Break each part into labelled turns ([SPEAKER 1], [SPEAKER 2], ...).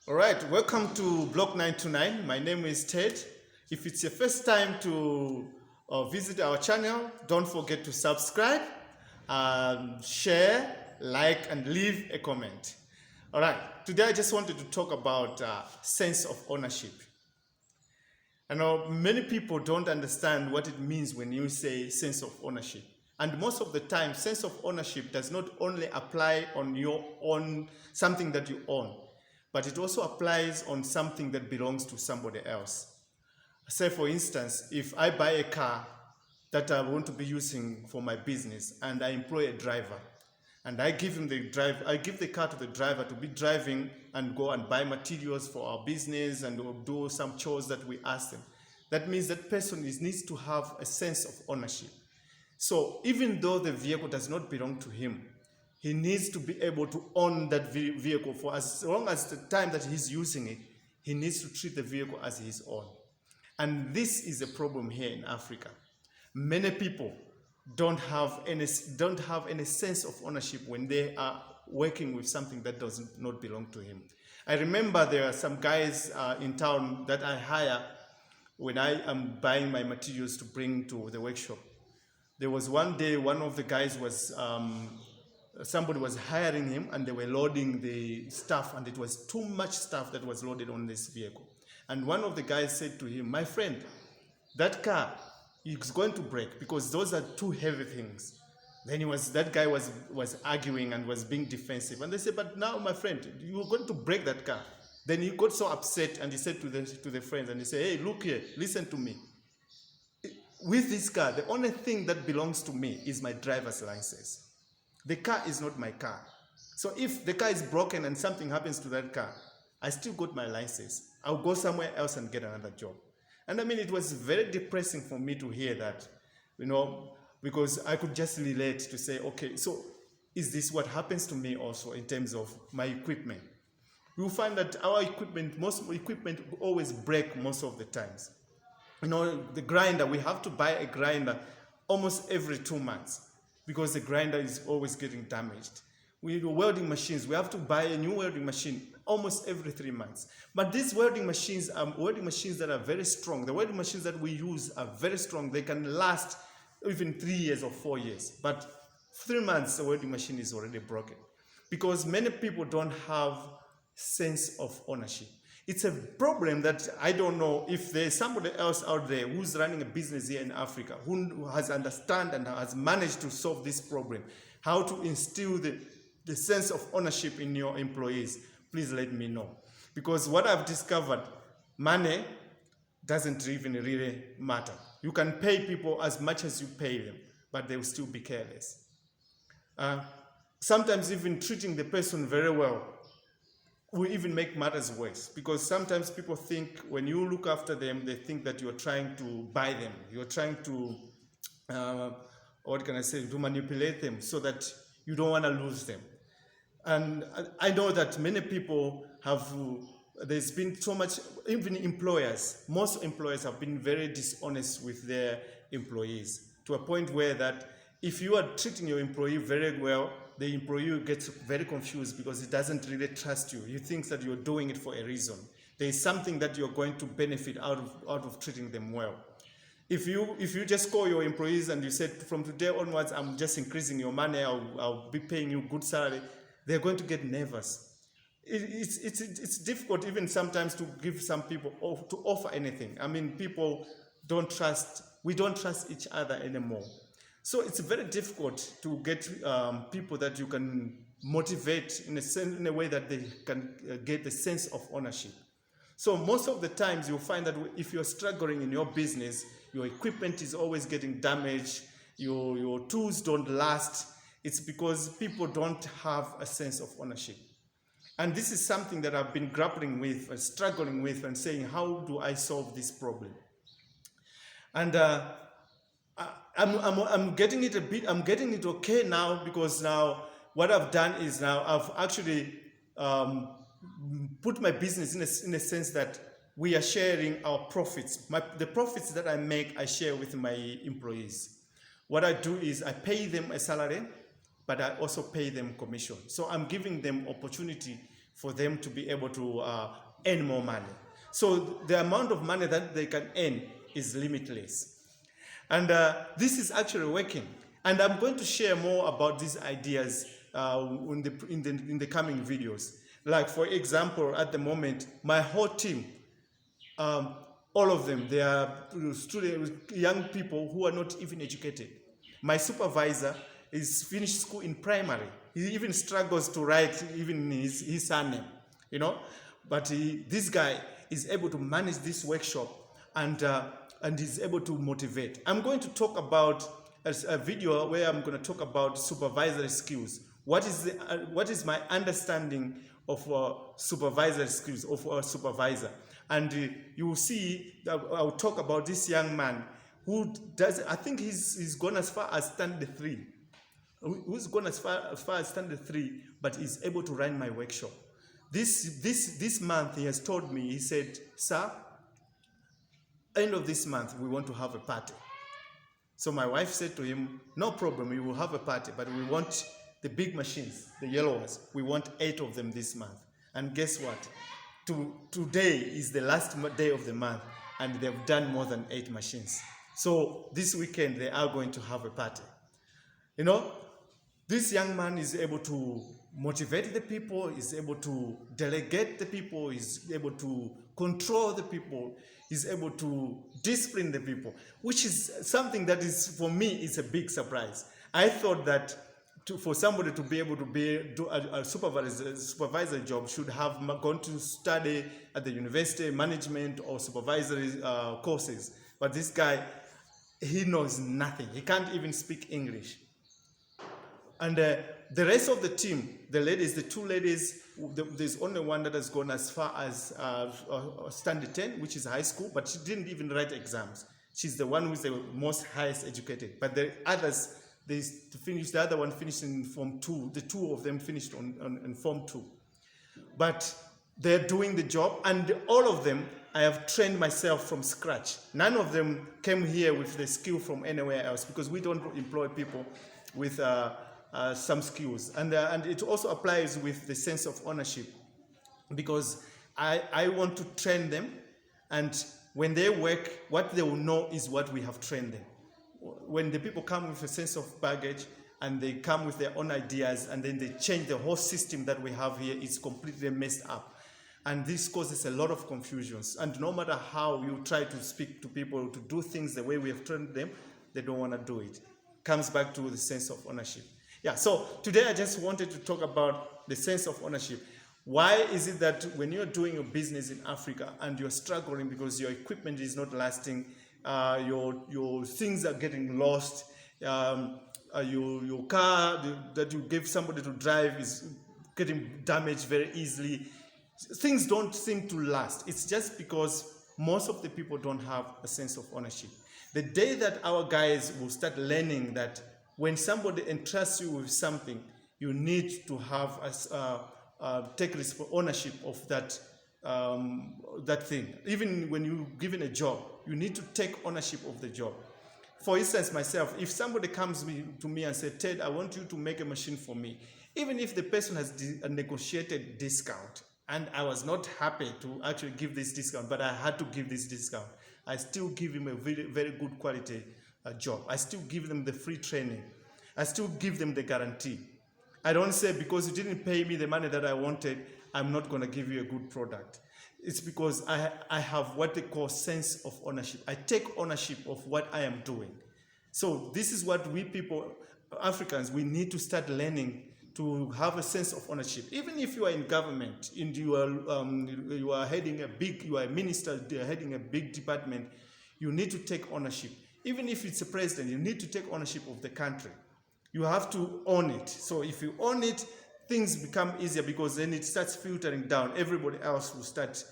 [SPEAKER 1] All right, welcome to Block 929. My name is Ted. If it's your first time to visit our channel, don't forget to subscribe, share, like, and leave a comment. All right, today I just wanted to talk about sense of ownership. I know many people don't understand what it means when you say sense of ownership. And most of the time, sense of ownership does not only apply on your own, something that you own, but it also applies on something that belongs to somebody else. Say for instance, if I buy a car that I want to be using for my business and I employ a driver, and I give the car to the driver to be driving and go and buy materials for our business and do some chores that we ask them. That means that person needs to have a sense of ownership. So even though the vehicle does not belong to him, he needs to be able to own that vehicle for as long as the time that he's using it. He needs to treat the vehicle as his own. And this is a problem here in Africa. Many people don't have any sense of ownership when they are working with something that does not belong to him. I remember there are some guys in town that I hire when I am buying my materials to bring to the workshop. There was one day, one of the guys was, somebody was hiring him and they were loading the stuff, and it was too much stuff that was loaded on this vehicle. And one of the guys said to him, "My friend, that car is going to break because those are too heavy things." Then that guy was arguing and was being defensive. And they said, "But now, my friend, you're going to break that car." Then he got so upset and he said to the friends, and he said, "Hey, look here, listen to me. With this car, the only thing that belongs to me is my driver's license. The car is not my car. So if the car is broken and something happens to that car, I still got my license. I'll go somewhere else and get another job." And I mean, it was very depressing for me to hear that, because I could just relate to say, okay, so is this what happens to me also in terms of my equipment? You'll find that most equipment always break most of the times. The grinder, we have to buy a grinder almost every 2 months because the grinder is always getting damaged. We do welding machines, we have to buy a new welding machine almost every 3 months. But these welding machines are welding machines that are very strong. The welding machines that we use are very strong. They can last even 3 years or 4 years. But 3 months, the welding machine is already broken. Because many people don't have sense of ownership. It's a problem that I don't know if there's somebody else out there who's running a business here in Africa who has understood and has managed to solve this problem, how to instill the sense of ownership in your employees. Please let me know. Because what I've discovered, money doesn't even really matter. You can pay people as much as you pay them, but they will still be careless. Sometimes even treating the person very well will even make matters worse, because sometimes people think when you look after them, they think that you're trying to buy them. You're trying to, to manipulate them so that you don't want to lose them. And I know that many people there's been so much, even employers, most employers have been very dishonest with their employees, to a point where that if you are treating your employee very well, the employee gets very confused because he doesn't really trust you. He thinks that you're doing it for a reason. There is something that you're going to benefit out of treating them well. If you just call your employees and you said, "From today onwards, I'm just increasing your money, I'll be paying you good salary," they're going to get nervous. It's difficult even sometimes to give some people to offer anything. I mean, we don't trust each other anymore. So it's very difficult to get people that you can motivate in a way that they can get the sense of ownership. So most of the times you'll find that if you're struggling in your business, your equipment is always getting damaged, your tools don't last, it's because people don't have a sense of ownership. And this is something that I've been grappling with and struggling with and saying, how do I solve this problem? And I'm getting it okay now, because now what I've done is now I've actually put my business in a sense that we are sharing our profits. The profits that I make, I share with my employees. What I do is I pay them a salary, but I also pay them commission. So I'm giving them opportunity for them to be able to earn more money. So the amount of money that they can earn is limitless. And this is actually working. And I'm going to share more about these ideas in the coming videos. Like, for example, at the moment, my whole team, all of them, they are students, young people who are not even educated. My supervisor is finished school in primary. He even struggles to write even his surname, you know. But this guy is able to manage this workshop and is able to motivate. I'm going to talk about a video where I'm going to talk about supervisory skills. What is my understanding of supervisory skills of a supervisor? And you will see that I'll talk about this young man who does, I think he's gone as far as standard 3. Who's gone as far as standard 3, but is able to run my workshop. This month he has told me, he said, "Sir, end of this month we want to have a party." So my wife said to him, "No problem, we will have a party, but we want the big machines, the yellow ones. We want 8 of them this month." And guess what? Today is the last day of the month, and they've done more than 8 machines. So this weekend they are going to have a party. You know, this young man is able to motivate the people, is able to delegate the people, is able to control the people, is able to discipline the people, which is something that is, for me, is a big surprise. I thought that for somebody to be able to do a supervisor job should have gone to study at the university, management or supervisory courses. But this guy, he knows nothing. He can't even speak English. And the rest of the team, the ladies, the 2 ladies, there's only one that has gone as far as standard 10, which is high school, but she didn't even write exams. She's the one who's the most highest educated. But the others, the other one finished in Form 2. The 2 of them finished in Form 2. But they're doing the job, and all of them, I have trained myself from scratch. None of them came here with the skill from anywhere else, because we don't employ people with some skills. And it also applies with the sense of ownership, because I want to train them, and when they work, what they will know is what we have trained them. When the people come with a sense of baggage and they come with their own ideas and then they change the whole system that we have here, it's completely messed up. And this causes a lot of confusions. And no matter how you try to speak to people to do things the way we have trained them, they don't want to do it. Comes back to the sense of ownership. Yeah, so today I just wanted to talk about the sense of ownership. Why is it that when you're doing your business in Africa and you're struggling because your equipment is not lasting, your things are getting lost, your car that you gave somebody to drive is getting damaged very easily, things don't seem to last. It's just because most of the people don't have a sense of ownership. The day that our guys will start learning that when somebody entrusts you with something, you need to have take ownership of that thing. Even when you're given a job, you need to take ownership of the job. For instance, myself, if somebody comes to me and says, "Ted, I want you to make a machine for me," even if the person has a negotiated discount, and I was not happy to actually give this discount, but I had to give this discount, I still give him a very, very good quality job. I still give them the free training. I still give them the guarantee. I don't say, because you didn't pay me the money that I wanted, I'm not going to give you a good product. It's because I have what they call sense of ownership. I take ownership of what I am doing. So this is what we people, Africans, we need to start learning, to have a sense of ownership. Even if you are in government and you are heading you are a minister, you are heading a big department, you need to take ownership. Even if it's a president, you need to take ownership of the country. You have to own it. So if you own it, things become easier, because then it starts filtering down. Everybody else will start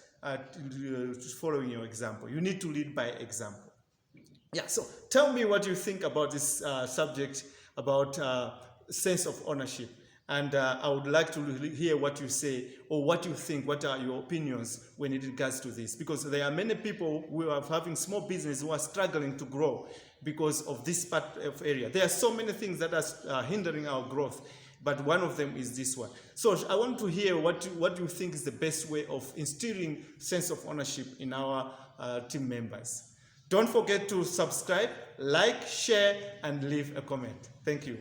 [SPEAKER 1] following your example. You need to lead by example. Yeah, so tell me what you think about this subject, about sense of ownership. And I would like to hear what you say, or what you think, what are your opinions when it regards to this. Because there are many people who are having small business who are struggling to grow because of this part of area. There are so many things that are hindering our growth. but one of them is this one. So I want to hear what you think is the best way of instilling sense of ownership in our team members. Don't forget to subscribe, like, share, and leave a comment. Thank you.